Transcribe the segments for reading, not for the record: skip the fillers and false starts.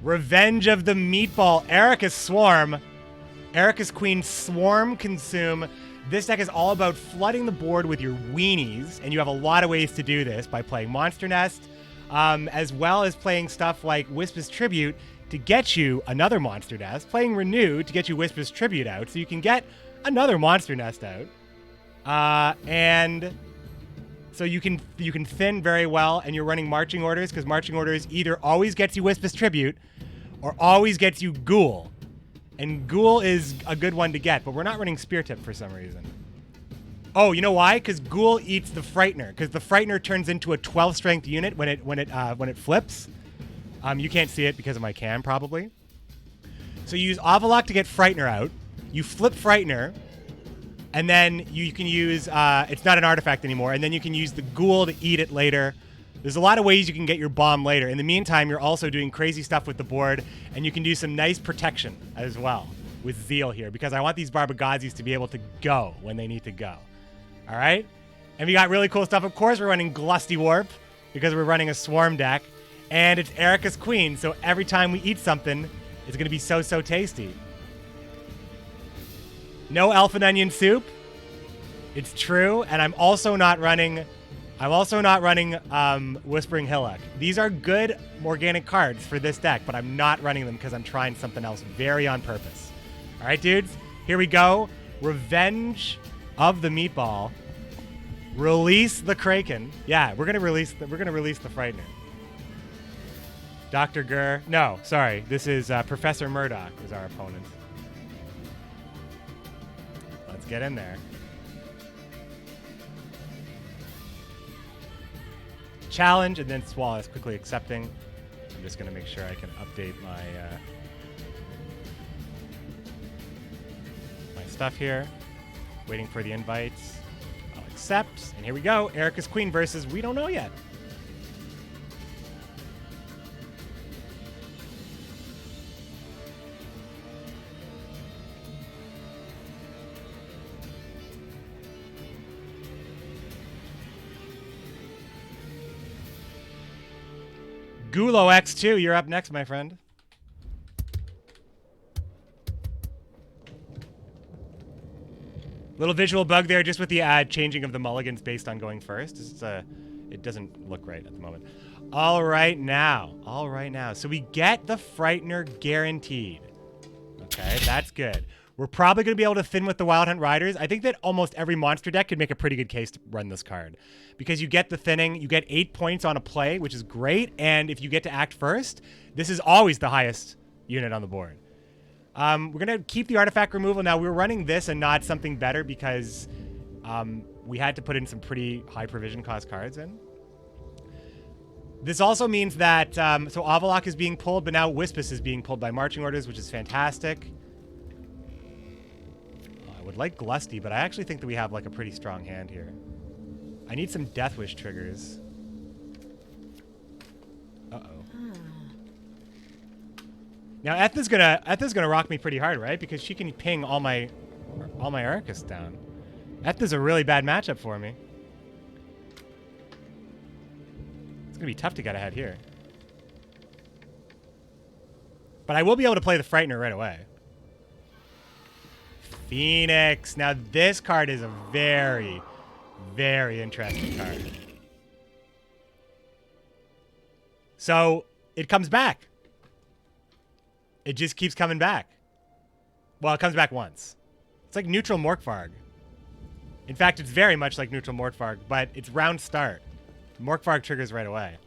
Revenge of the Meatball. Arachas Swarm. Arachas Queen Swarm Consume. This deck is all about flooding the board with your weenies, and you have a lot of ways to do this by playing Monster Nest, as well as playing stuff like Wispa's Tribute to get you another Monster Nest, playing Renew to get you Wispa's Tribute out, so you can get another Monster Nest out. And so you can thin very well, and you're running Marching Orders, because Marching Orders either always gets you Wispa's Tribute or always gets you Ghoul. And Ghoul is a good one to get, but we're not running Spear Tip for some reason. Oh, you know why? Because Ghoul eats the Frightener, because the Frightener turns into a 12 strength unit when it flips. You can't see it because of my cam, probably. So you use Avalok to get Frightener out. You flip Frightener, and then you can use, it's not an artifact anymore, and then you can use the Ghoul to eat it later. There's a lot of ways you can get your bomb later. In the meantime, you're also doing crazy stuff with the board, and you can do some nice protection as well with Zeal here, because I want these Barbagazis to be able to go when they need to go. All right? And we got really cool stuff. Of course, we're running Glustyworp, because we're running a Swarm deck, and it's Arachas Queen, so every time we eat something, it's going to be so, so tasty. No Elf and Onion Soup. It's true, and I'm also not running Whispering Hillock. These are good organic cards for this deck, but I'm not running them because I'm trying something else very on purpose. All right, dudes, here we go. Revenge of the Meatball. Release the Kraken. Yeah, we're gonna release the Frightener. Dr. Gurr. No, sorry. This is Professor Murdoch is our opponent. Let's get in there. Challenge, and then Swallow is quickly accepting. I'm just going to make sure I can update my my stuff here. Waiting for the invites. I'll accept, and here we go. Arachas Queen versus we don't know yet. Gulo X2, you're up next, my friend. Little visual bug there, just with the changing of the mulligans based on going first. It doesn't look right at the moment. All right now. So we get the Frightener guaranteed. Okay, that's good. We're probably going to be able to thin with the Wild Hunt Riders. I think that almost every monster deck could make a pretty good case to run this card. Because you get the thinning, you get 8 points on a play, which is great. And if you get to act first, this is always the highest unit on the board. We're going to keep the artifact removal. Now, we were running this and not something better because we had to put in some pretty high provision cost cards in. This also means that, so Avalok is being pulled, but now Wispas is being pulled by Marching Orders, which is fantastic. I would like Glusty, but I actually think that we have like a pretty strong hand here. I need some Death Wish triggers. Uh-oh. Now Ethna's gonna rock me pretty hard, right? Because she can ping all my Arachas down. Ethna's a really bad matchup for me. It's gonna be tough to get ahead here. But I will be able to play the Frightener right away. Phoenix. Now this card is a very, very interesting card. So it comes back. It just keeps coming back. Well, it comes back once. It's like neutral Morkvarg. In fact, it's very much like neutral Morkvarg, but it's round start. Morkvarg triggers right away.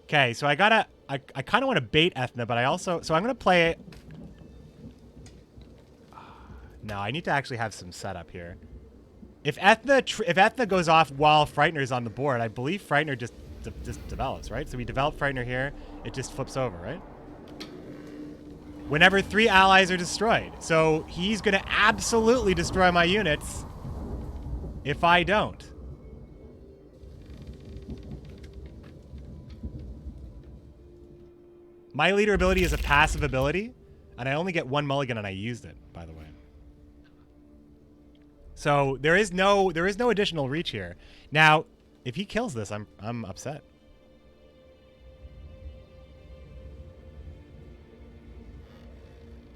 Okay, so I kind of want to bait Ethna, but so I'm going to play it. No, I need to actually have some setup here. If Ethna goes off while Frightener's on the board, I believe Frightener just develops, right? So we develop Frightener here, it just flips over, right? Whenever 3 allies are destroyed. So he's going to absolutely destroy my units if I don't. My leader ability is a passive ability, and I only get 1 mulligan, and I used it, by the way. So there is no additional reach here. Now, If he kills this, I'm upset.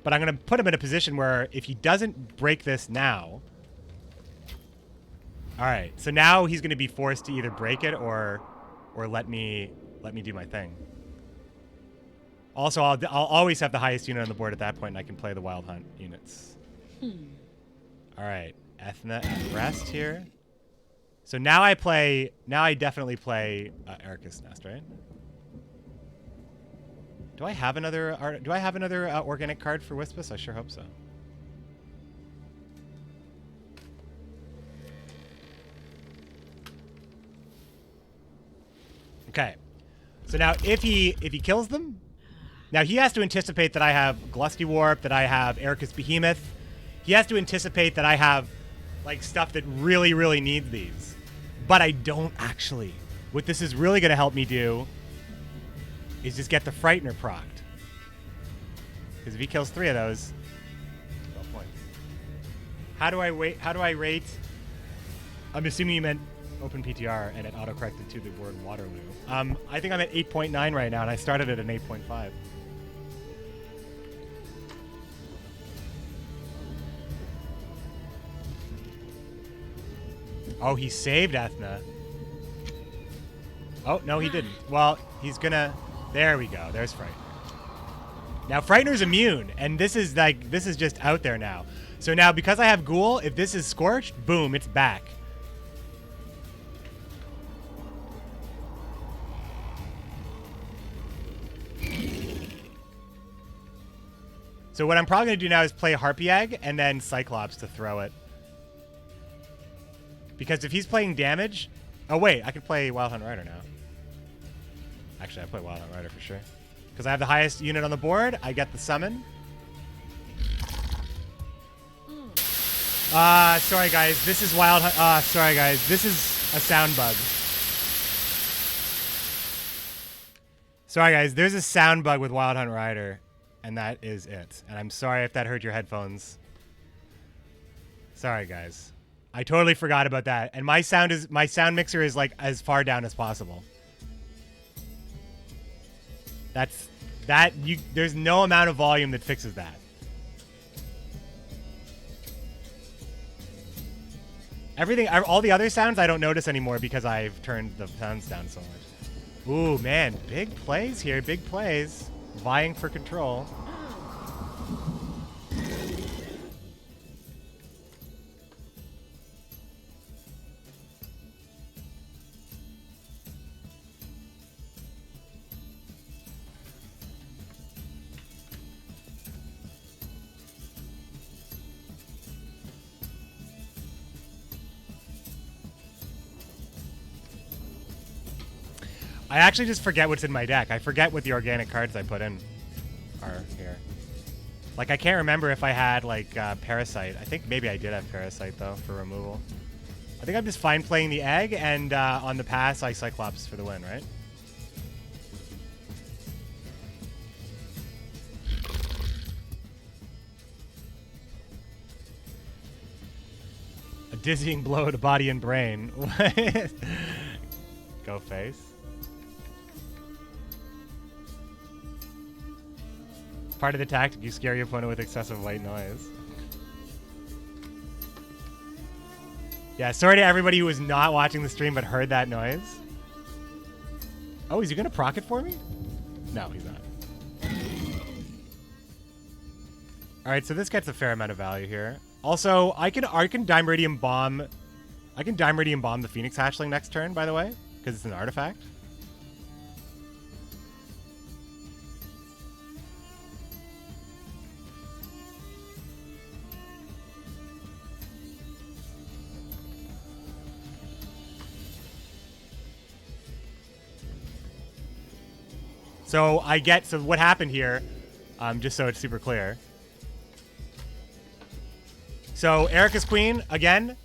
But I'm going to put him in a position where if he doesn't break this now... All right, so now he's going to be forced to either break it or let me do my thing. Also, I'll always have the highest unit on the board at that point, and I can play the Wild Hunt units. All right, Ethna at rest here. So now I definitely play Arachas Nest, right? Do I have another organic card for Wispus? I sure hope so. Okay. So now if he kills them, now he has to anticipate that I have Glustyworp, that I have Arachas Behemoth. He has to anticipate that I have like stuff that really, really needs these. But I don't actually. What this is really going to help me do is just get the Frightener procced. Because if he kills 3 of those, 12 points. How do I rate? I'm assuming you meant open PTR and it auto-corrected to the word Waterloo. I think I'm at 8.9 right now, and I started at an 8.5. Oh, he saved Ethna. Oh, no, he didn't. Well, he's gonna... There we go. There's Frightener. Now, Frightener's immune, and this is just out there now. So now, because I have Ghoul, if this is Scorched, boom, it's back. So what I'm probably going to do now is play Harpy Egg and then Cyclops to throw it. Because if he's playing damage... Oh, wait. I could play Wild Hunt Rider now. Actually, I play Wild Hunt Rider for sure. Because I have the highest unit on the board. I get the summon. Sorry, guys. This is Wild Hunt... sorry, guys. This is a sound bug. Sorry, guys. There's a sound bug with Wild Hunt Rider. And that is it. And I'm sorry if that hurt your headphones. Sorry, guys. I totally forgot about that. And my sound mixer is like as far down as possible. There's no amount of volume that fixes that. All the other sounds I don't notice anymore because I've turned the sounds down so much. Ooh, man, big plays here, big plays. Vying for control. I actually just forget what's in my deck. I forget what the organic cards I put in are here. Like, I can't remember if I had, like, Parasite. I think maybe I did have Parasite, though, for removal. I think I'm just fine playing the egg, and on the pass, I Cyclops for the win, right? A dizzying blow to body and brain. Go face. Part of the tactic, you scare your opponent with excessive white noise. Yeah, sorry to everybody who was not watching the stream but heard that noise. Oh, is he going to proc it for me? No, he's not. All right, so this gets a fair amount of value here. Also, I can Dimeridium Bomb the Phoenix Hatchling next turn, by the way, because it's an artifact. So what happened here, just so it's super clear. So Arachas Queen, again,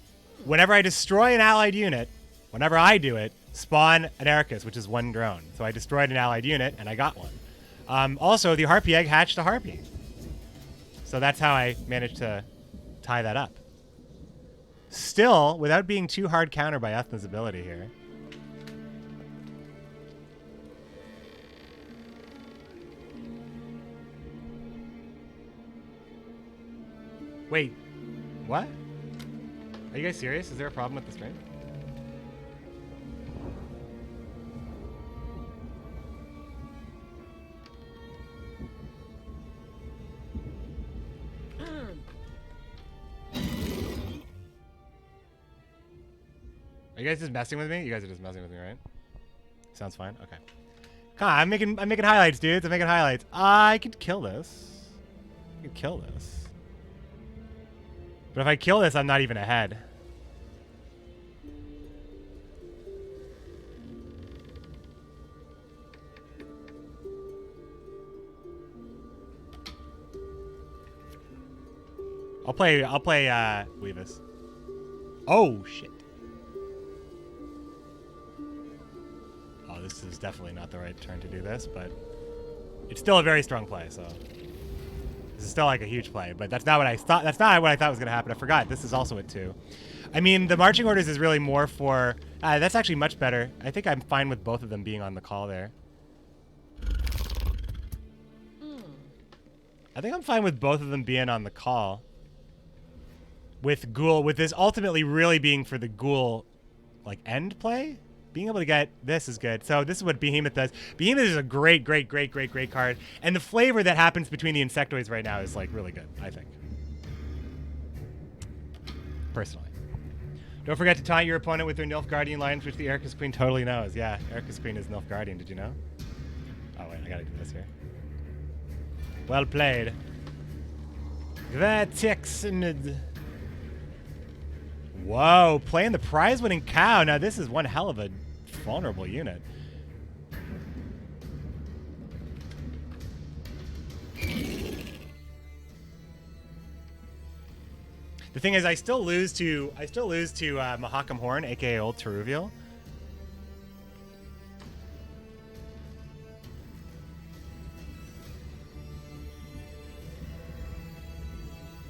whenever I destroy an allied unit, whenever I do it, spawn an Arachas, which is 1 drone. So I destroyed an allied unit, and I got one. Also, the Harpy Egg hatched a Harpy. So that's how I managed to tie that up. Still, without being too hard countered by Ethna's ability here. Wait, what? Are you guys serious? Is there a problem with the stream? Are you guys just messing with me? You guys are just messing with me, right? Sounds fine. Okay. Come on, I'm making highlights, dudes. I'm making highlights. I could kill this. I could kill this. But if I kill this, I'm not even ahead. I'll play Weavis. Oh shit. Oh, this is definitely not the right turn to do this, but it's still a very strong play, so this is still like a huge play, but that's not what I thought. That's not what I thought was going to happen. I forgot. This is also at 2. I mean, the marching orders is really more for... that's actually much better. I think I'm fine with both of them being on the call there. I think I'm fine with both of them being on the call. With Ghoul, with this ultimately really being for the Ghoul, like, end play? Being able to get this is good. So this is what Behemoth does. Behemoth is a great card. And the flavor that happens between the insectoids right now is, like, really good, I think. Personally. Don't forget to taunt your opponent with their Nilfgaardian lines, which the Arachas Queen totally knows. Yeah, Arachas Queen is Nilfgaardian. Did you know? Oh, wait, I gotta do this here. Well played. Gvatixnid. Whoa, playing the prize-winning cow. Now this is one hell of a vulnerable unit. The thing is, I still lose to Mahakam Horn, aka Old Teruvial.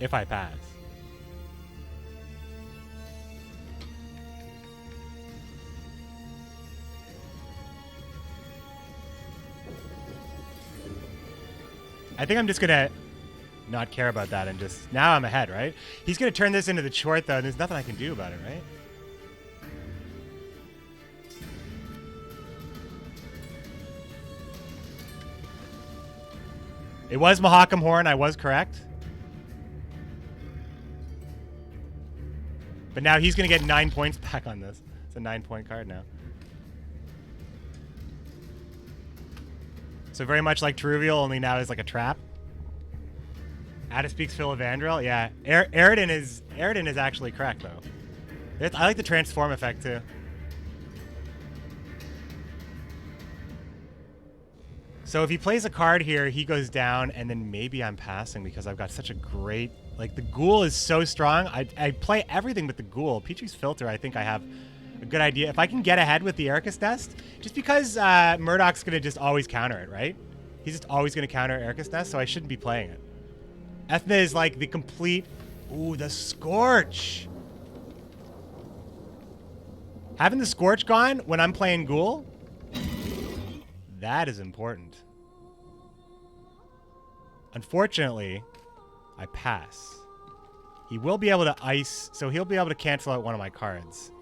If I pass. I think I'm just gonna not care about that and just... Now I'm ahead, right? He's gonna turn this into the Chort, though, and there's nothing I can do about it, right? It was Mahakam Horn, I was correct. But now he's gonna get 9 points back on this. It's a 9-point card now. So very much like Teruvial, only now is like a trap. Ada speaks Philavandrel. Yeah, Aridin is actually correct though. I like the transform effect too. So if he plays a card here, he goes down, and then maybe I'm passing because I've got such a great... Like, the Ghoul is so strong. I play everything with the Ghoul. Petrie's Filter, I think I have a good idea. If I can get ahead with the Arachas Nest, just because Murdoch's going to just always counter it, right? He's just always going to counter Arachas Nest, so I shouldn't be playing it. Ethna is like the complete... Ooh, the Scorch! Having the Scorch gone when I'm playing Ghoul... That is important. Unfortunately, I pass. He will be able to ice, so he'll be able to cancel out one of my cards.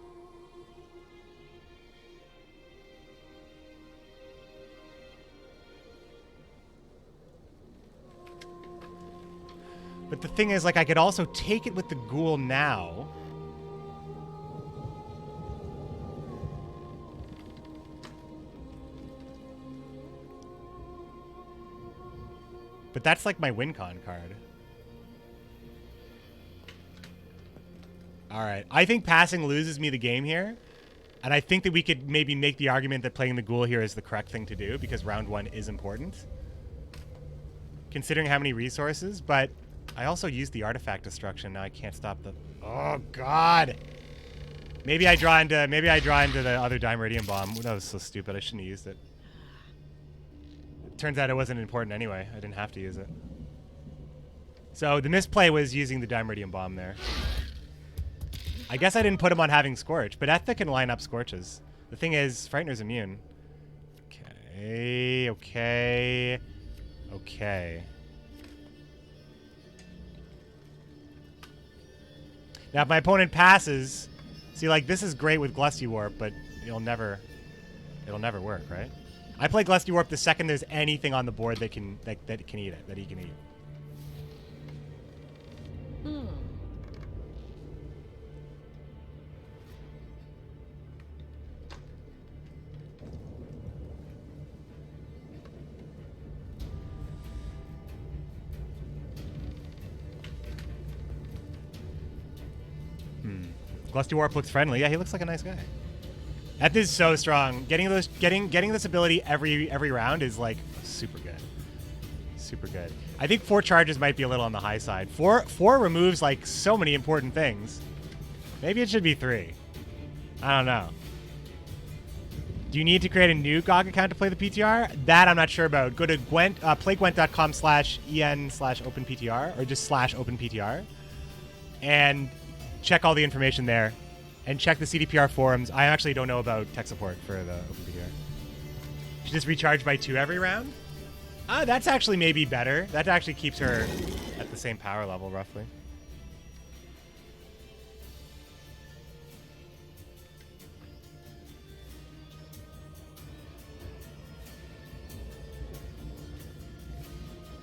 But the thing is, like, I could also take it with the Ghoul now. But that's like my WinCon card. All right. I think passing loses me the game here. And I think that we could maybe make the argument that playing the Ghoul here is the correct thing to do because round 1 is important. Considering how many resources, but I also used the artifact destruction. Now I can't stop the... Oh, God. Maybe I draw into the other Dimeridian Bomb. That was so stupid. I shouldn't have used it. Turns out it wasn't important anyway. I didn't have to use it. So the misplay was using the Dimeridian Bomb there. I guess I didn't put him on having Scorch, but Ethna can line up Scorches. The thing is, Frightener's immune. Okay, okay, okay. Now, if my opponent passes, see, like, this is great with Glustyworp, but it'll never work, right? I play Glustyworp the second there's anything on the board that can eat it, that he can eat. Glustyworp looks friendly. Yeah, he looks like a nice guy. Eth is so strong. Getting this ability every round is like super good. Super good. I think 4 charges might be a little on the high side. 4 removes like so many important things. Maybe it should be 3. I don't know. Do you need to create a new GOG account to play the PTR? That I'm not sure about. Go to Gwent, playgwent.com/en/openptr or just /openptr and check all the information there, and check the CDPR forums. I actually don't know about tech support for the OpenPTR. She just recharge by 2 every round? That's actually maybe better. That actually keeps her at the same power level, roughly.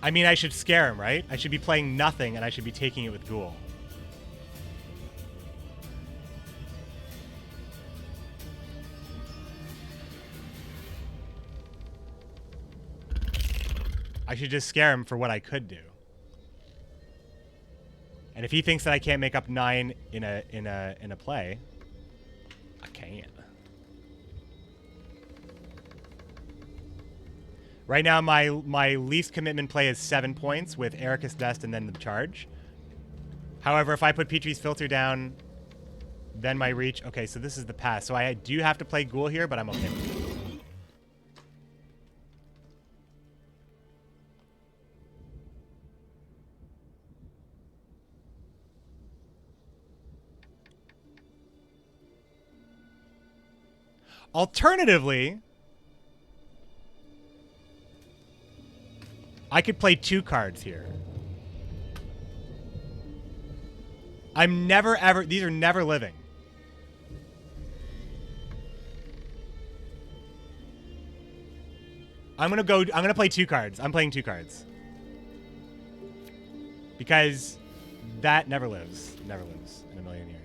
I mean, I should scare him, right? I should be playing nothing, and I should be taking it with Ghoul. I should just scare him for what I could do. And if he thinks that I can't make up 9 in a play, I can. Right now, my least commitment play is 7 points with Arachas Nest and then the charge. However, if I put Petrie's Filter down, then my reach. Okay, so this is the pass. So I do have to play Ghoul here, but I'm okay with it. Alternatively, I could play 2 cards here. I'm never ever, these are never living. I'm gonna play 2 cards. I'm playing 2 cards. Because that never lives. Never lives in a million years.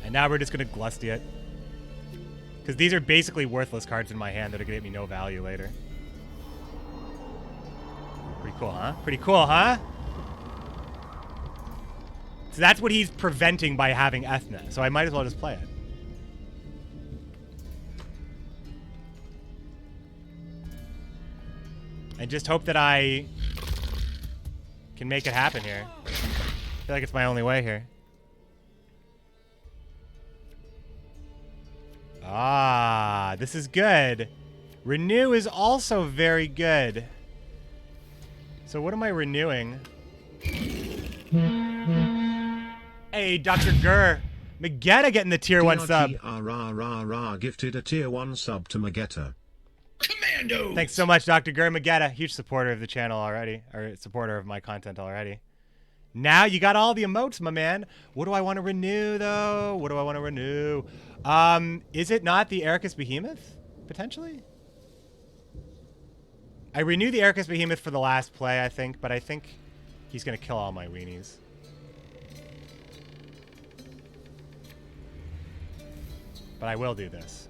And now we're just going to Glusty it. Because these are basically worthless cards in my hand that are going to get me no value later. Pretty cool, huh? Pretty cool, huh? So that's what he's preventing by having Ethna. So I might as well just play it. And just hope that I can make it happen here. I feel like it's my only way here. Ah, this is good. Renew is also very good. So what am I renewing? Hey, Dr. Gurr. Magetta getting the tier 1 sub. Gifted a tier 1 sub to Magetta. Commando! Thanks so much, Dr. Gurr. Magetta, huge supporter of the channel already, or supporter of my content already. Now you got all the emotes, my man. What do I want to renew, though? What do I want to renew? Is it not the Arachas Behemoth, potentially? I renew the Arachas Behemoth for the last play, I think, but I think he's going to kill all my weenies. But I will do this.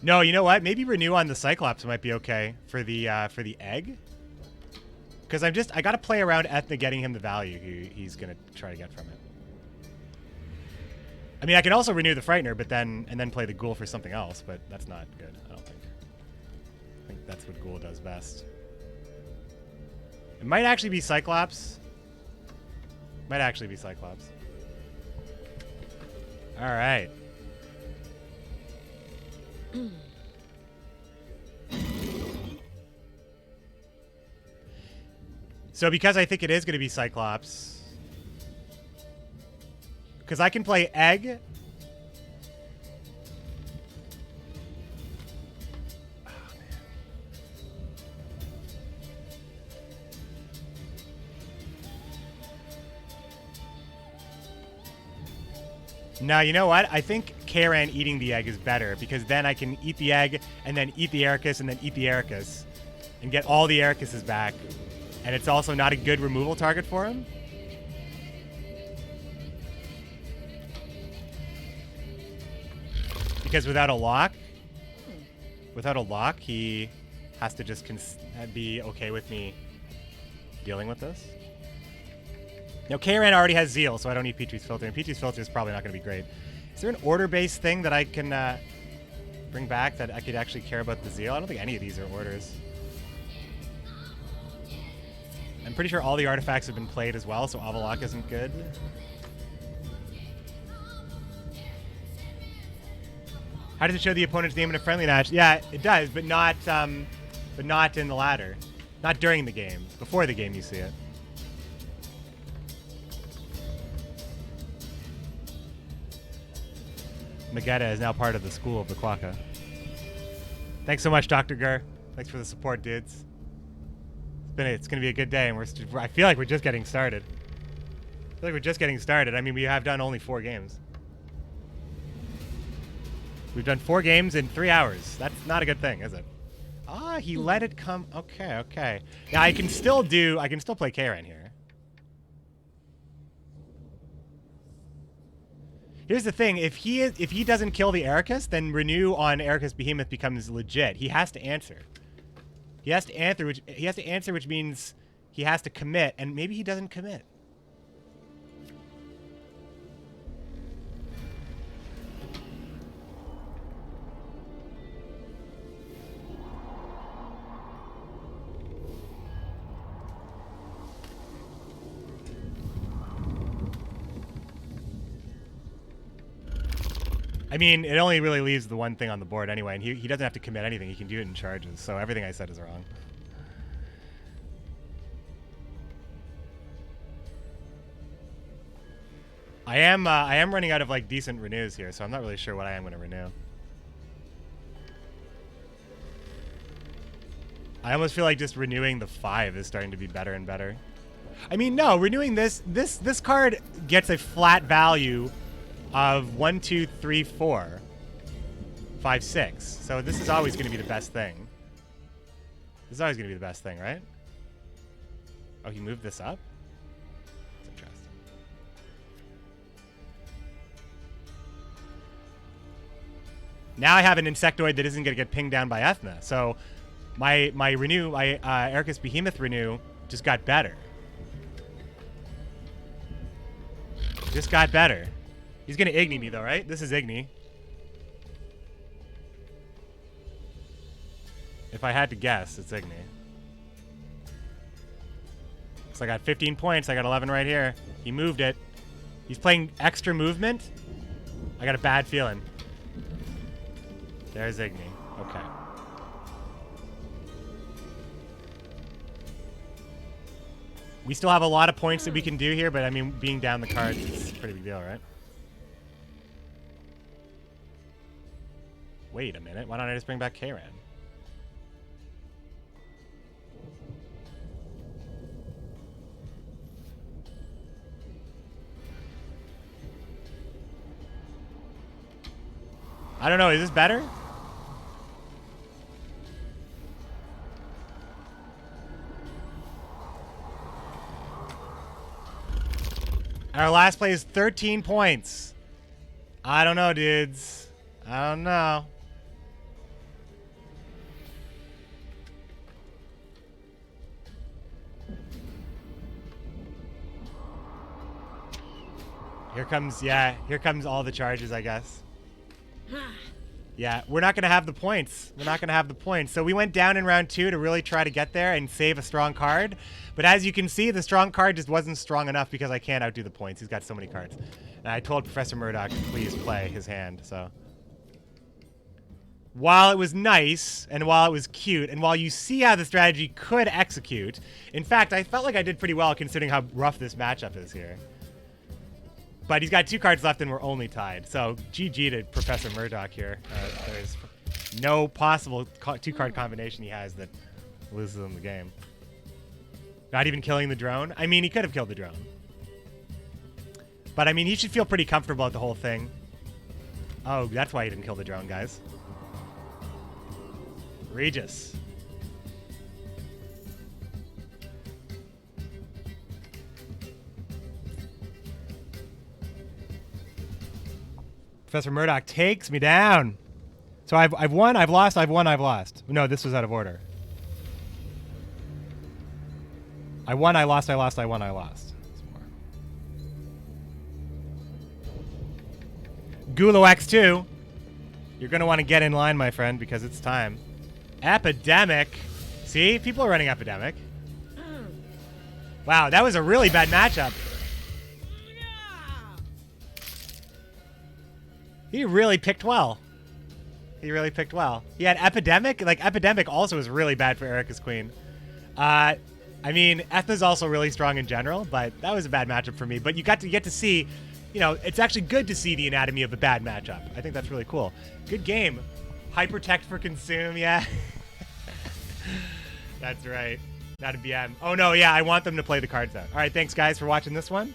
No, you know what? Maybe renew on the Cyclops might be okay for the egg. Because I got to play around Ethna getting him the value he's going to try to get from it. I mean, I can also renew the Frightener, but then play the Ghoul for something else, but that's not good, I don't think. I think that's what Ghoul does best. It might actually be Cyclops. Might actually be Cyclops. All right. So because I think it is going to be Cyclops, because I can play Egg, Now, you know what? I think Karen eating the egg is better because then I can eat the egg and then eat the Arachas and then eat the Arachas and get all the Arachases back. And it's also not a good removal target for him. Because without a lock, he has to just be okay with me dealing with this. Now, Karen already has Zeal, so I don't need Petrie's Filter, and Petrie's Filter is probably not going to be great. Is there an order-based thing that I can bring back that I could actually care about the Zeal? I don't think any of these are orders. I'm pretty sure all the artifacts have been played as well, so Avalok isn't good. How does it show the opponent's name in a friendly match? Yeah, it does, but not in the ladder. Not during the game. Before the game, you see it. Magetta is now part of the school of the Quokka. Thanks so much, Dr. Gur. Thanks for the support, dudes. It's gonna be a good day, and I feel like we're just getting started. I mean, we have done only 4 games. We've done 4 games in 3 hours. That's not a good thing, is it? Ah, he let it come. Okay, okay. Now I can still play Karen here. Here's the thing: if he doesn't kill the Arachas, then Renew on Arachas Behemoth becomes legit. He has to answer. He has to answer, which means he has to commit, and maybe he doesn't commit. I mean, it only really leaves the one thing on the board anyway, and he doesn't have to commit anything. He can do it in charges, so everything I said is wrong. I am running out of like decent renews here, so I'm not really sure what I am going to renew. I almost feel like just renewing the 5 is starting to be better and better. I mean, no, renewing this card gets a flat value of 1, 2, 3, 4, 5, 6. So this is always going to be the best thing. This is always going to be the best thing, right? Oh, he moved this up? That's interesting. Now I have an Insectoid that isn't going to get pinged down by Ethna. So my Arachas Behemoth renew just got better. Just got better. He's going to Igni me, though, right? This is Igni. If I had to guess, it's Igni. So I got 15 points. I got 11 right here. He moved it. He's playing extra movement. I got a bad feeling. There's Igni. Okay. We still have a lot of points that we can do here, but I mean, being down the cards is a pretty big deal, right? Wait a minute. Why don't I just bring back Karen? I don't know. Is this better? Our last play is 13 points. I don't know, dudes. I don't know. Here comes all the charges, I guess. Yeah, we're not going to have the points. So we went down in round 2 to really try to get there and save a strong card. But as you can see, the strong card just wasn't strong enough because I can't outdo the points. He's got so many cards. And I told Professor Murdoch to please play his hand, so. While it was nice, and while it was cute, and while you see how the strategy could execute, in fact, I felt like I did pretty well considering how rough this matchup is here. But he's got 2 cards left and we're only tied. So GG to Professor Murdoch here. There's no possible 2-card combination he has that loses him the game. Not even killing the drone? I mean, he could have killed the drone. But, I mean, he should feel pretty comfortable at the whole thing. Oh, that's why he didn't kill the drone, guys. Regis. Professor Murdoch takes me down. So I've won, I've lost, I've won, I've lost. No, this was out of order. I won, I lost, I lost, I won, I lost. Gulo X2. You're going to want to get in line, my friend, because it's time. Epidemic. See? People are running Epidemic. Wow, that was a really bad matchup. He really picked well. He really picked well. He had Epidemic. Like, Epidemic also was really bad for Arachas Queen. I mean, Ethna's also really strong in general, but that was a bad matchup for me. But you get to see, you know, it's actually good to see the anatomy of a bad matchup. I think that's really cool. Good game. Hypertech for Consume, yeah. That's right. Not a BM. Oh, no, yeah, I want them to play the cards out. All right, thanks, guys, for watching this one.